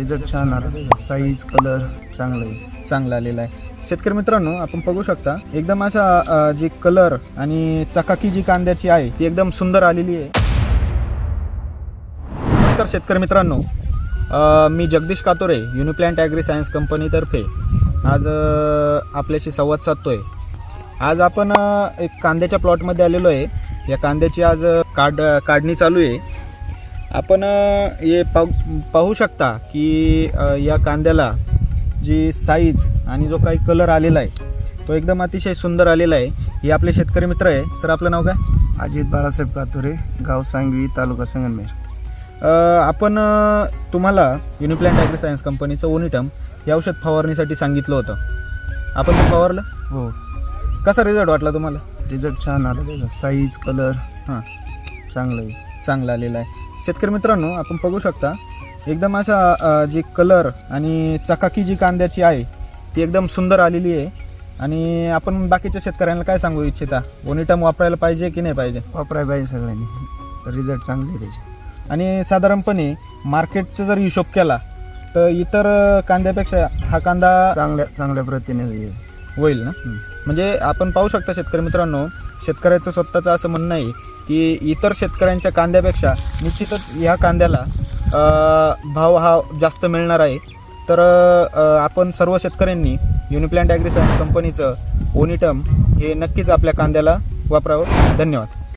Result छान आला, size colour चांगला आलेला आहे. शेतकरी मित्रांनो, आपण बघू शकता एकदम असा जी कलर आणि चकाकी जी कांद्याची आहे ती एकदम सुंदर आलेली आहे. नमस्कार शेतकरी मित्रांनो, मी जगदीश कातोरे, युनिप्लॅन्ट ॲग्री सायन्स कंपनीतर्फे आज आपल्याशी संवाद साधतोय. आज आपण एक कांद्याच्या प्लॉटमध्ये आलेलो आहे. या कांद्याची आज काढणी चालू आहे. आपण हे पाहू शकता की या कांद्याला जी साईज आणि जो काही कलर आलेला आहे तो एकदम अतिशय सुंदर आलेला आहे. हे आपले शेतकरी मित्र आहे. सर, आपलं नाव काय? अजित बाळासाहेब कातोरे, गाव सांगवी, तालुका संगमनेर. आपण तुम्हाला युनिप्लॅन्ट ॲग्री सायन्स कंपनीचं ओनिटम हे औषध फवारणीसाठी सांगितलं होतं. आपण ते फवारलं? हो. कसा रिझल्ट वाटला तुम्हाला? रिझल्ट छान आला, साईज कलर चांगला आलेला आहे. शेतकरी मित्रांनो, आपण बघू शकता एकदम असा जी कलर आणि चकाकी जी कांद्याची आहे ती एकदम सुंदर आलेली आहे. आणि आपण बाकीच्या शेतकऱ्यांना काय सांगू इच्छिता? ओनिटम वापरायला पाहिजे की नाही पाहिजे? वापरायला पाहिजे सगळ्यांनी. रिझल्ट चांगले आहे त्याचे. आणि साधारणपणे मार्केटचा जर हिशोब केला तर इतर कांद्यापेक्षा हा कांदा चांगल्या प्रतीने होईल ना? म्हणजे आपण पाहू शकता शेतकरी मित्रांनो, शेतकऱ्याचं स्वतःचं असं म्हणणं आहे की इतर शेतकऱ्यांच्या कांद्यापेक्षा निश्चितच ह्या कांद्याला भाव हा जास्त मिळणार आहे. तर आपण सर्व शेतकऱ्यांनी युनिप्लॅन्ट ॲग्री सायन्स कंपनीचं ओनिटम हे नक्कीच आपल्या कांद्याला वापरावं. धन्यवाद.